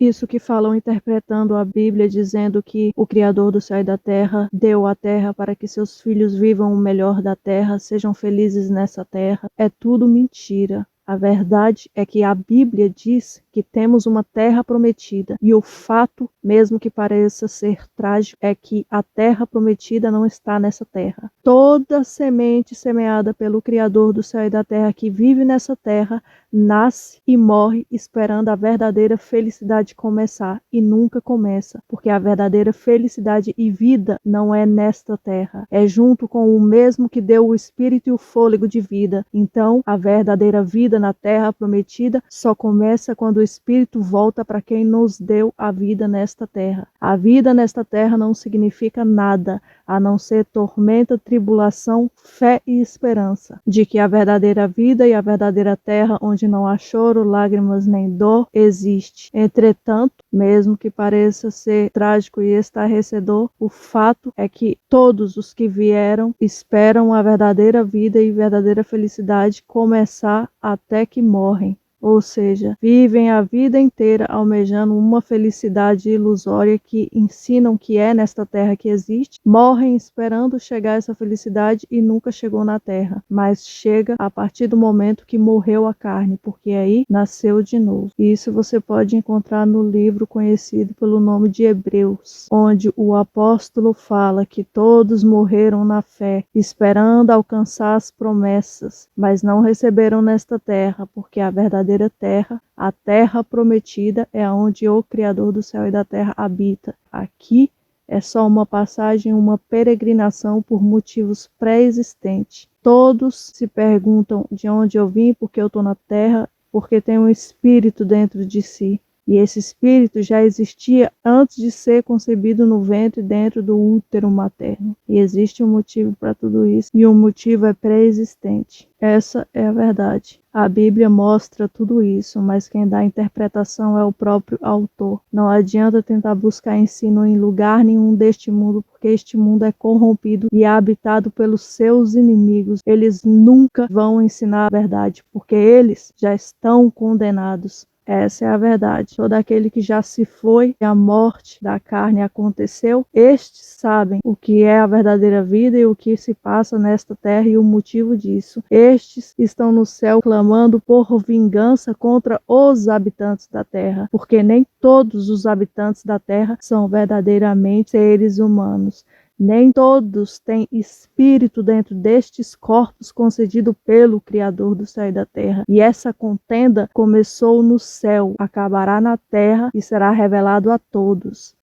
Isso que falam interpretando a Bíblia, dizendo que o Criador do céu e da terra deu a terra para que seus filhos vivam o melhor da terra, sejam felizes nessa terra, é tudo mentira. A verdade é que a Bíblia diz que temos uma terra prometida, e o fato, mesmo que pareça ser trágico, é que a terra prometida não está nessa terra. Toda semente semeada pelo Criador do céu e da terra que vive nessa terra nasce e morre esperando a verdadeira felicidade começar, e nunca começa, porque a verdadeira felicidade e vida não é nesta terra, é junto com o mesmo que deu o espírito e o fôlego de vida. Então, a verdadeira vida na terra prometida só começa quando o espírito volta para quem nos deu a vida nesta terra. A vida nesta terra não significa nada, a não ser tormenta, tribulação, fé e esperança, de que a verdadeira vida e a verdadeira terra, onde não há choro, lágrimas nem dor, existe. Entretanto, mesmo que pareça ser trágico e estarrecedor, o fato é que todos os que vieram esperam a verdadeira vida e verdadeira felicidade começar até que morrem. Ou seja, vivem a vida inteira almejando uma felicidade ilusória que ensinam que é nesta terra que existe, morrem esperando chegar essa felicidade e nunca chegou na terra, mas chega a partir do momento que morreu a carne, porque aí nasceu de novo. E isso você pode encontrar no livro conhecido pelo nome de Hebreus, onde o apóstolo fala que todos morreram na fé, esperando alcançar as promessas, mas não receberam nesta terra, porque a verdadeira terra, a terra prometida, é onde o Criador do céu e da terra habita. Aqui é só uma passagem, uma peregrinação por motivos pré-existentes. Todos se perguntam de onde eu vim, porque eu estou na terra, porque tem um espírito dentro de si. E esse espírito já existia antes de ser concebido no ventre, dentro do útero materno. E existe um motivo para tudo isso, e o motivo é pré-existente. Essa é a verdade. A Bíblia mostra tudo isso, mas quem dá a interpretação é o próprio autor. Não adianta tentar buscar ensino em lugar nenhum deste mundo, porque este mundo é corrompido e é habitado pelos seus inimigos. Eles nunca vão ensinar a verdade, porque eles já estão condenados. Essa é a verdade. Todo aquele que já se foi e a morte da carne aconteceu, estes sabem o que é a verdadeira vida e o que se passa nesta terra e o motivo disso. Estes estão no céu clamando por vingança contra os habitantes da terra, porque nem todos os habitantes da terra são verdadeiramente seres humanos. Nem todos têm espírito dentro destes corpos concedido pelo Criador do céu e da terra. E essa contenda começou no céu, acabará na terra e será revelado a todos.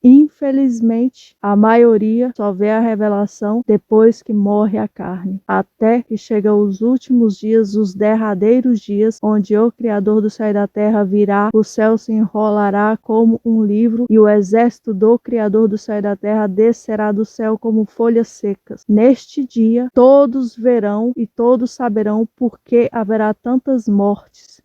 Infelizmente, a maioria só vê a revelação depois que morre a carne, até que chegam os últimos dias, os derradeiros dias, onde o Criador do céu e da terra virá, o céu se enrolará como um livro e o exército do Criador do céu e da terra descerá do céu como folhas secas. Neste dia, todos verão e todos saberão por que haverá tantas mortes.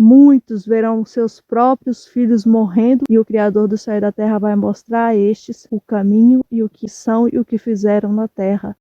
Muitos verão seus próprios filhos morrendo e o Criador do céu e da terra vai mostrar a estes o caminho e o que são e o que fizeram na terra.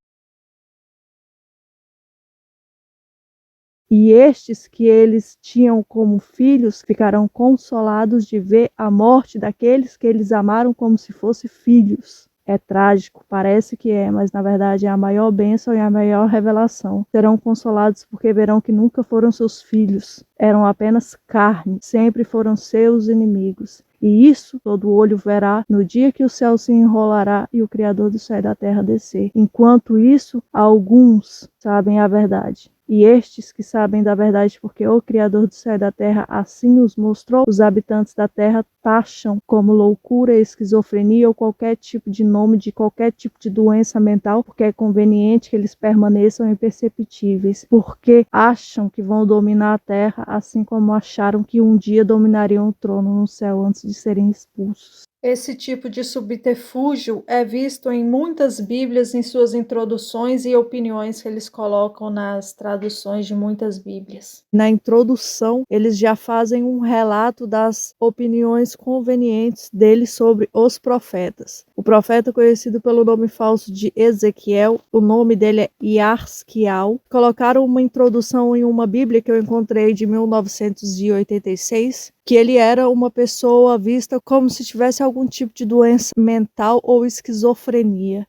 E estes que eles tinham como filhos ficarão consolados de ver a morte daqueles que eles amaram como se fossem filhos. É trágico, parece que é, mas na verdade é a maior bênção e a maior revelação. Serão consolados porque verão que nunca foram seus filhos, eram apenas carne, sempre foram seus inimigos. E isso todo olho verá no dia que o céu se enrolará e o Criador do céu e da terra descer. Enquanto isso, alguns sabem a verdade. E estes que sabem da verdade, porque o Criador do céu e da terra assim os mostrou, os habitantes da terra taxam como loucura, esquizofrenia ou qualquer tipo de nome de qualquer tipo de doença mental, porque é conveniente que eles permaneçam imperceptíveis, porque acham que vão dominar a terra, assim como acharam que um dia dominariam o trono no céu antes de serem expulsos. Esse tipo de subterfúgio é visto em muitas Bíblias em suas introduções e opiniões que eles colocam nas traduções de muitas Bíblias. Na introdução, eles já fazem um relato das opiniões convenientes deles sobre os profetas. O profeta conhecido pelo nome falso de Ezequiel, o nome dele é Iarskial. Colocaram uma introdução em uma Bíblia que eu encontrei de 1986, que ele era uma pessoa vista como se tivesse algum tipo de doença mental ou esquizofrenia.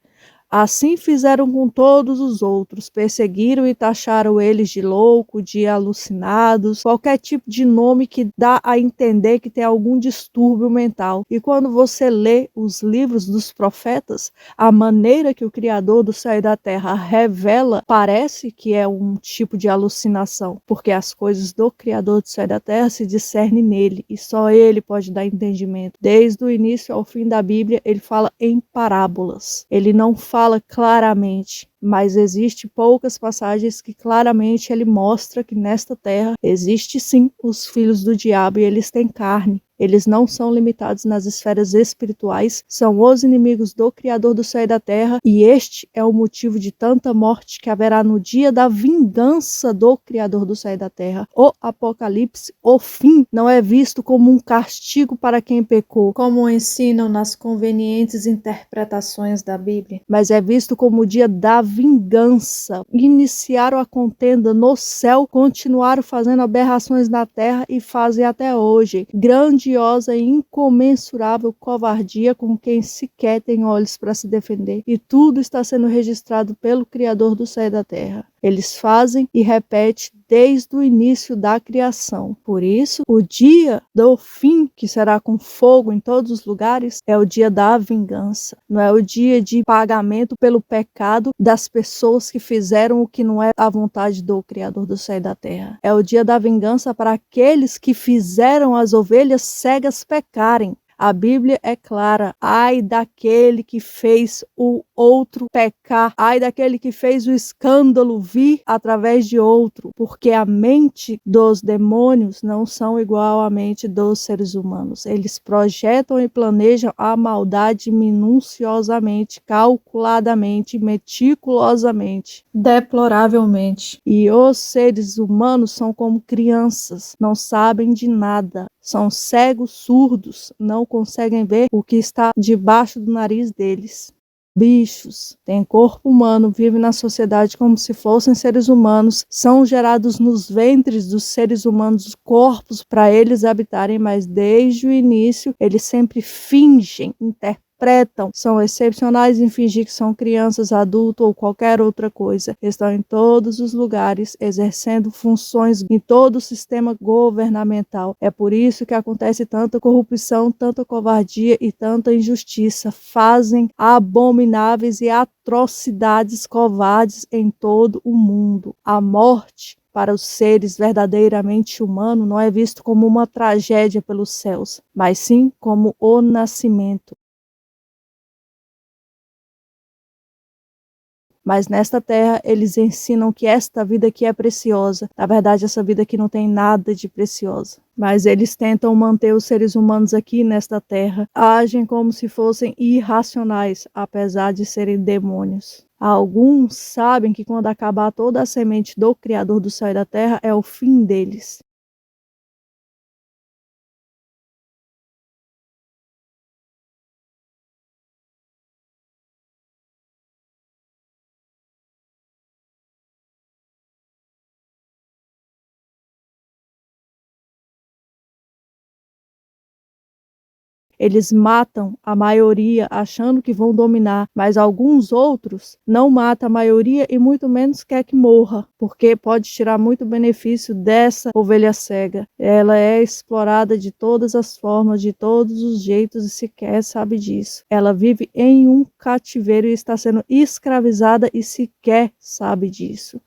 Assim fizeram com todos os outros, perseguiram e taxaram eles de louco, de alucinados, qualquer tipo de nome que dá a entender que tem algum distúrbio mental. E quando você lê os livros dos profetas, a maneira que o Criador do céu e da terra revela parece que é um tipo de alucinação, porque as coisas do Criador do céu e da terra se discernem nele, e só ele pode dar entendimento. Desde o início ao fim da Bíblia, ele fala em parábolas. Ele não fala claramente, mas existe poucas passagens que claramente ele mostra que nesta terra existe sim os filhos do diabo e eles têm carne. Eles não são limitados nas esferas espirituais, são os inimigos do Criador do céu e da terra, e este é o motivo de tanta morte que haverá no dia da vingança do Criador do céu e da terra. O Apocalipse, o fim, não é visto como um castigo para quem pecou, como ensinam nas convenientes interpretações da Bíblia, mas é visto como o dia da vingança. Iniciaram a contenda no céu, continuaram fazendo aberrações na terra e fazem até hoje. Grandiosa e incomensurável covardia com quem sequer tem olhos para se defender. E tudo está sendo registrado pelo Criador do céu e da terra. Eles fazem e repetem desde o início da criação. Por isso, o dia do fim, que será com fogo em todos os lugares, é o dia da vingança. Não é o dia de pagamento pelo pecado das pessoas que fizeram o que não é a vontade do Criador do céu e da terra. É o dia da vingança para aqueles que fizeram as ovelhas cegas pecarem. A Bíblia é clara: ai daquele que fez o outro pecar, ai daquele que fez o escândalo vir através de outro, porque a mente dos demônios não são igual à mente dos seres humanos. Eles projetam e planejam a maldade minuciosamente, calculadamente, meticulosamente, deploravelmente. E os seres humanos são como crianças, não sabem de nada. São cegos, surdos, não conseguem ver o que está debaixo do nariz deles. Bichos, têm corpo humano, vivem na sociedade como se fossem seres humanos, são gerados nos ventres dos seres humanos corpos para eles habitarem, mas desde o início eles sempre fingem, interpretam, são excepcionais em fingir que são crianças, adultos ou qualquer outra coisa. Estão em todos os lugares, exercendo funções em todo o sistema governamental. É por isso que acontece tanta corrupção, tanta covardia e tanta injustiça. Fazem abomináveis e atrocidades covardes em todo o mundo. A morte para os seres verdadeiramente humanos não é visto como uma tragédia pelos céus, mas sim como o nascimento. Mas nesta terra eles ensinam que esta vida aqui é preciosa. Na verdade, essa vida aqui não tem nada de preciosa. Mas eles tentam manter os seres humanos aqui nesta terra. Agem como se fossem irracionais, apesar de serem demônios. Alguns sabem que quando acabar toda a semente do Criador do céu e da terra é o fim deles. Eles matam a maioria achando que vão dominar, mas alguns outros não matam a maioria e muito menos quer que morra, porque pode tirar muito benefício dessa ovelha cega. Ela é explorada de todas as formas, de todos os jeitos e sequer sabe disso. Ela vive em um cativeiro e está sendo escravizada e sequer sabe disso.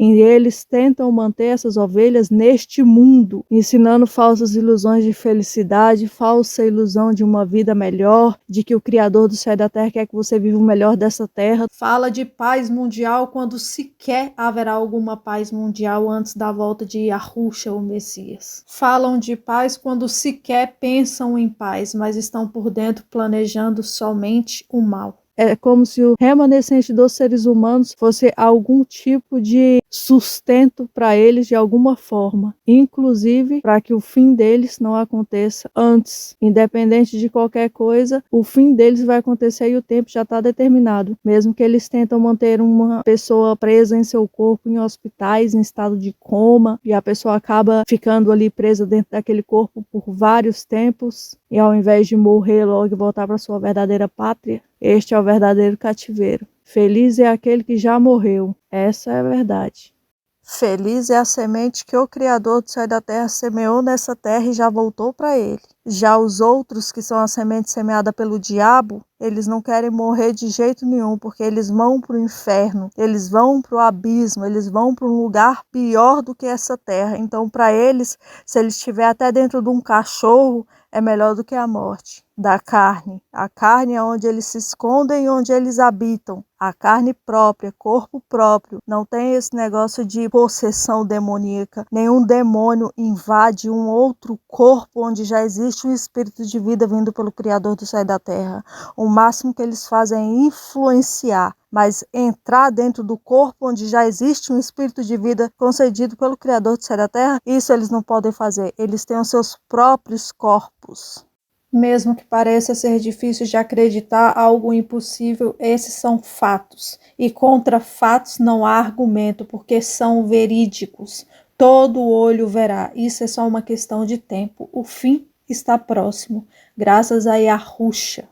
E eles tentam manter essas ovelhas neste mundo, ensinando falsas ilusões de felicidade, falsa ilusão de uma vida melhor, de que o Criador do céu e da terra quer que você viva o melhor dessa terra. Fala de paz mundial quando sequer haverá alguma paz mundial antes da volta de Yahushua, o Messias. Falam de paz quando sequer pensam em paz, mas estão por dentro planejando somente o mal. É como se o remanescente dos seres humanos fosse algum tipo de sustento para eles de alguma forma, inclusive para que o fim deles não aconteça antes. Independente de qualquer coisa, o fim deles vai acontecer e o tempo já está determinado. Mesmo que eles tentam manter uma pessoa presa em seu corpo em hospitais, em estado de coma, e a pessoa acaba ficando ali presa dentro daquele corpo por vários tempos, e ao invés de morrer logo e voltar para sua verdadeira pátria, este é o verdadeiro cativeiro. Feliz é aquele que já morreu. Essa é a verdade. Feliz é a semente que o Criador do céu e da terra semeou nessa terra e já voltou para ele. Já os outros, que são a semente semeada pelo diabo, eles não querem morrer de jeito nenhum, porque eles vão para o inferno, eles vão para o abismo, eles vão para um lugar pior do que essa terra. Então, para eles, se ele estiver até dentro de um cachorro, é melhor do que a morte da carne. A carne é onde eles se escondem e onde eles habitam. A carne própria, corpo próprio. Não tem esse negócio de possessão demoníaca. Nenhum demônio invade um outro corpo onde já existe um espírito de vida vindo pelo Criador do céu e da terra. O máximo que eles fazem é influenciar, mas entrar dentro do corpo onde já existe um espírito de vida concedido pelo Criador do céu e da terra, isso eles não podem fazer. Eles têm os seus próprios corpos. Mesmo que pareça ser difícil de acreditar algo impossível, esses são fatos. E contra fatos não há argumento, porque são verídicos. Todo olho verá. Isso é só uma questão de tempo. O fim está próximo, graças a Yahushua.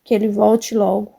Que ele volte logo.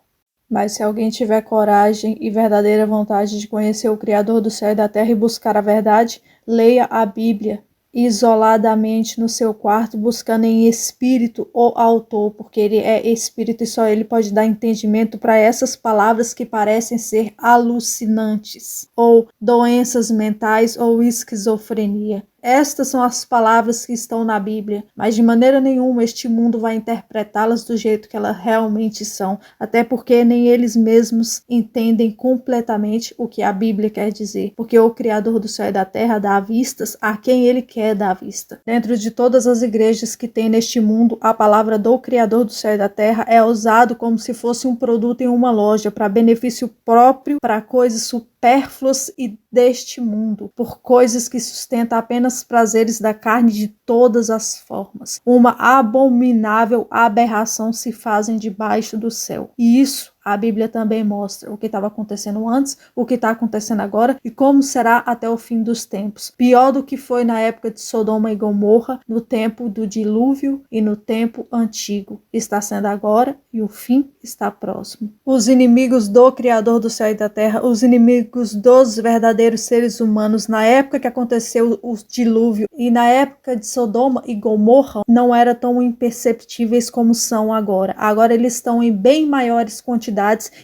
Mas se alguém tiver coragem e verdadeira vontade de conhecer o Criador do céu e da terra e buscar a verdade, leia a Bíblia isoladamente no seu quarto, buscando em espírito o autor, porque ele é espírito e só ele pode dar entendimento para essas palavras que parecem ser alucinantes, ou doenças mentais ou esquizofrenia. Estas são as palavras que estão na Bíblia, mas de maneira nenhuma este mundo vai interpretá-las do jeito que elas realmente são, até porque nem eles mesmos entendem completamente o que a Bíblia quer dizer, porque o Criador do céu e da terra dá vistas a quem ele quer dar vista. Dentro de todas as igrejas que tem neste mundo, a palavra do Criador do céu e da terra é usado como se fosse um produto em uma loja, para benefício próprio, para coisas supérfluas e deste mundo, por coisas que sustentam apenas prazeres da carne de todas as formas. Uma abominável aberração se fazem debaixo do céu. E isso a Bíblia também mostra o que estava acontecendo antes, o que está acontecendo agora e como será até o fim dos tempos. Pior do que foi na época de Sodoma e Gomorra, no tempo do dilúvio e no tempo antigo. Está sendo agora e o fim está próximo. Os inimigos do Criador do céu e da terra, os inimigos dos verdadeiros seres humanos, na época que aconteceu o dilúvio e na época de Sodoma e Gomorra, não eram tão imperceptíveis como são agora. Agora eles estão em bem maiores quantidades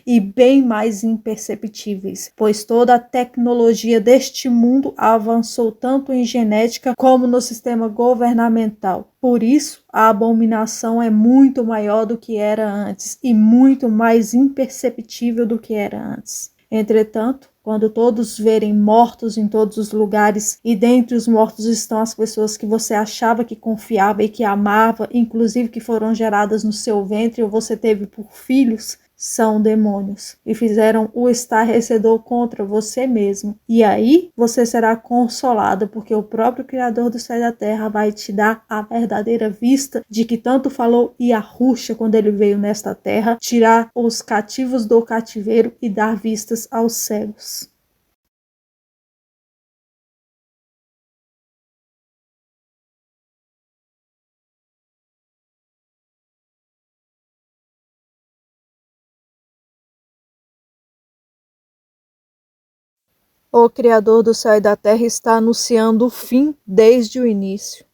e bem mais imperceptíveis, pois toda a tecnologia deste mundo avançou tanto em genética como no sistema governamental. Por isso, a abominação é muito maior do que era antes e muito mais imperceptível do que era antes. Entretanto, quando todos verem mortos em todos os lugares, e dentre os mortos estão as pessoas que você achava que confiava e que amava, inclusive que foram geradas no seu ventre ou você teve por filhos, são demônios e fizeram o estarrecedor contra você mesmo. E aí você será consolado, porque o próprio Criador do céu e da terra vai te dar a verdadeira vista de que tanto falou Yahushua quando ele veio nesta terra, tirar os cativos do cativeiro e dar vistas aos cegos. O Criador do céu e da terra está anunciando o fim desde o início.